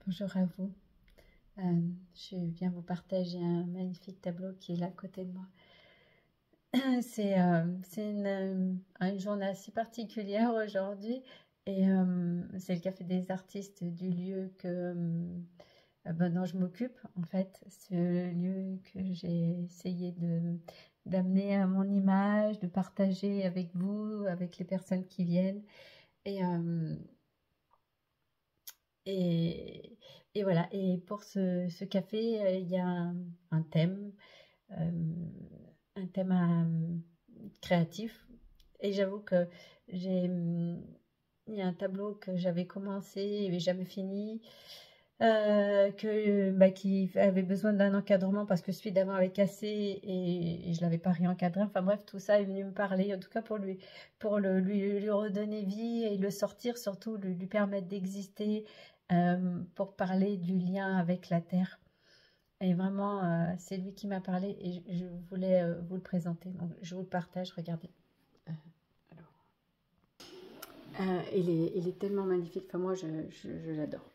Bonjour à vous. Je viens vous partager un magnifique tableau qui est là à côté de moi. C'est une journée assez particulière aujourd'hui et c'est le café des artistes du lieu dont je m'occupe en fait. C'est le lieu que j'ai essayé d'amener à mon image, de partager avec vous, avec les personnes qui viennent. Et, euh, Et, et voilà, et pour ce café, il y a thème, euh, un thème créatif. Et j'avoue que j'ai, il y a un tableau que j'avais commencé et jamais fini, qui avait besoin d'un encadrement parce que celui d'avant avait cassé et je l'avais pas réencadré. Enfin bref, tout ça est venu me parler, en tout cas lui redonner vie et le sortir, surtout lui permettre d'exister, pour parler du lien avec la terre. Et vraiment, c'est lui qui m'a parlé et je voulais vous le présenter. Donc, je vous le partage, regardez. Euh, il est tellement magnifique. Enfin, moi, je l'adore.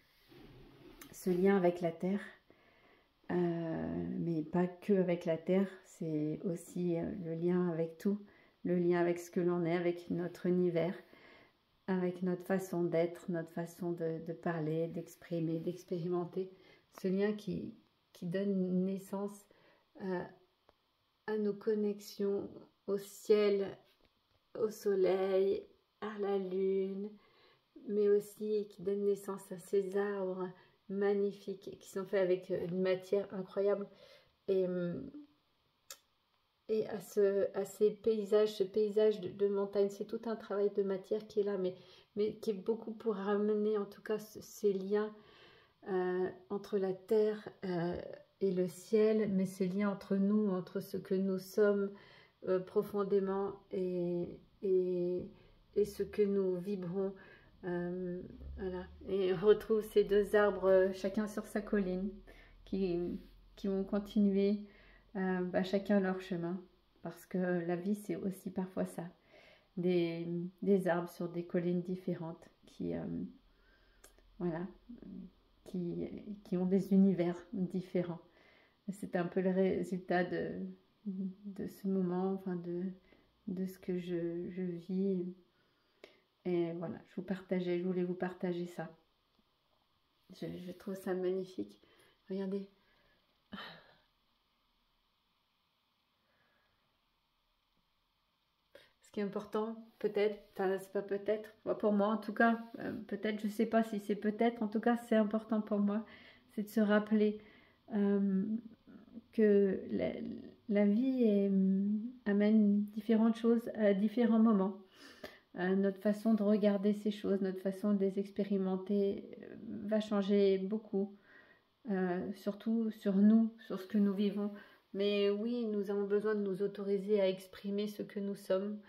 Ce lien avec la terre, mais pas que avec la terre, c'est aussi le lien avec tout, le lien avec ce que l'on est, avec notre univers, avec notre façon d'être, notre façon de parler, d'exprimer, d'expérimenter. Ce lien qui donne naissance à nos connexions au ciel, au soleil, à la lune, mais aussi qui donne naissance à ces arbres magnifiques qui sont faits avec une matière incroyable et, à ces paysages, ce paysage de montagne. C'est tout un travail de matière qui est là, mais qui est beaucoup pour ramener en tout cas ces liens entre la terre et le ciel, mais ces liens entre nous, entre ce que nous sommes profondément et ce que nous vibrons. Voilà. Et on retrouve ces deux arbres, chacun sur sa colline, qui vont continuer chacun leur chemin. Parce que la vie, c'est aussi parfois ça. Des arbres sur des collines différentes voilà, qui ont des univers différents. C'est un peu le résultat de ce moment, enfin de ce que je vis. Et voilà, je voulais vous partager ça. Je trouve ça magnifique. Regardez. Ce qui est important, peut-être, enfin c'est pas peut-être, pour moi en tout cas, peut-être, je sais pas si c'est peut-être, en tout cas c'est important pour moi, c'est de se rappeler que la vie amène différentes choses à différents moments. Notre façon de regarder ces choses, notre façon de les expérimenter va changer beaucoup, surtout sur nous, sur ce que nous vivons. Mais oui, nous avons besoin de nous autoriser à exprimer ce que nous sommes.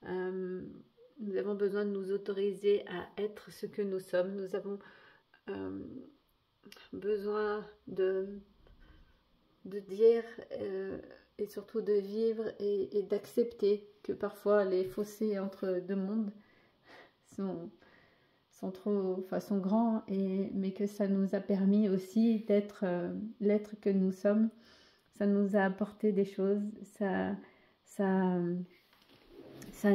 Nous avons besoin de nous autoriser à être ce que nous sommes. Nous avons besoin de dire et surtout de vivre et d'accepter que parfois les fossés entre deux mondes sont grands, mais que ça nous a permis aussi d'être l'être que nous sommes. Ça nous a apporté des choses, ça, ça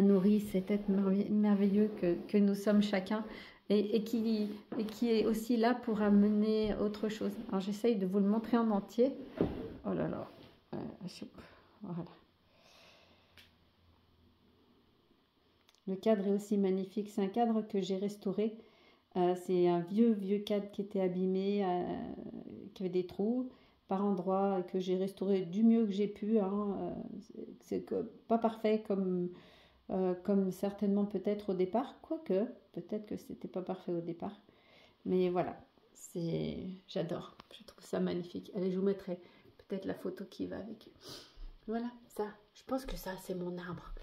nourrit cet être merveilleux que nous sommes chacun et qui est aussi là pour amener autre chose. Alors j'essaye de vous le montrer en entier. Oh là là, voilà. Le cadre est aussi magnifique. C'est un cadre que j'ai restauré. C'est un vieux cadre qui était abîmé, qui avait des trous par endroits, que j'ai restauré du mieux que j'ai pu. Hein. C'est pas parfait comme certainement peut-être au départ, quoique peut-être que c'était pas parfait au départ. Mais voilà, j'adore. Je trouve ça magnifique. Allez, je vous mettrai peut-être la photo qui va avec. Voilà, ça. Je pense que ça, c'est mon arbre.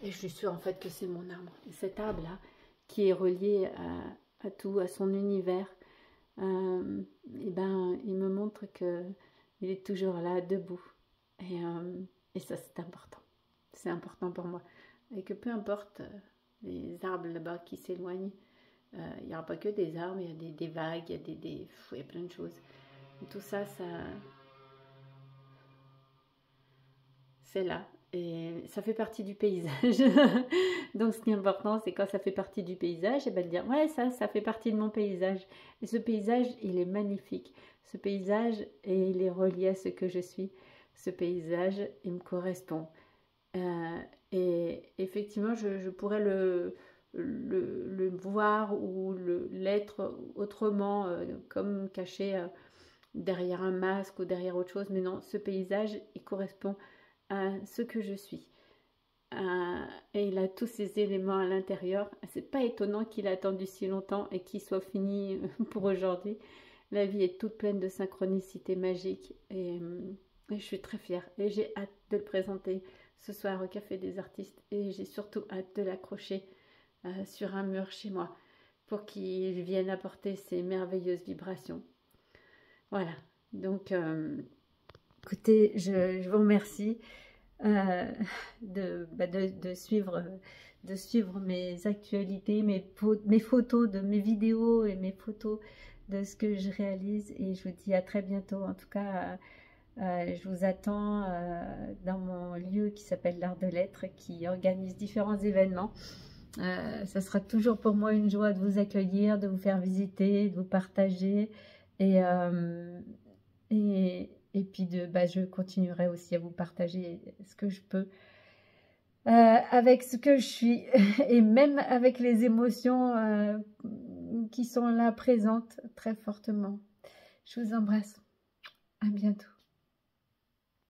Et je suis sûre en fait que c'est mon arbre. Et cet arbre-là, qui est relié à tout, à son univers, et ben, il me montre que il est toujours là, debout. Et ça, c'est important. C'est important pour moi. Et que peu importe les arbres là-bas qui s'éloignent, Il n'y aura pas que des arbres, il y a des vagues, il y a il y a plein de choses. Et tout ça, c'est là. Et ça fait partie du paysage. Donc ce qui est important, c'est quand ça fait partie du paysage, et ben de dire, ouais, ça fait partie de mon paysage. Et ce paysage, il est magnifique. Ce paysage, et il est relié à ce que je suis. Ce paysage, il me correspond. Et effectivement, je pourrais le voir ou l'être autrement, comme caché derrière un masque ou derrière autre chose. Mais non, ce paysage, il correspond à ce que je suis. Et il a tous ces éléments à l'intérieur. C'est pas étonnant qu'il a attendu si longtemps et qu'il soit fini pour aujourd'hui. La vie est toute pleine de synchronicité magique et je suis très fière. Et j'ai hâte de le présenter ce soir au Café des Artistes. Et j'ai surtout hâte de l'accrocher sur un mur chez moi pour qu'il vienne apporter ces merveilleuses vibrations. Voilà. Donc, écoutez, je vous remercie de suivre mes actualités, mes photos, mes vidéos et mes photos de ce que je réalise. Et je vous dis à très bientôt. En tout cas, je vous attends dans mon lieu qui s'appelle l'Art de l'Être, qui organise différents événements. Ça sera toujours pour moi une joie de vous accueillir, de vous faire visiter, de vous partager. Et puis je continuerai aussi à vous partager ce que je peux avec ce que je suis et même avec les émotions qui sont là présentes très fortement. Je vous embrasse. À bientôt.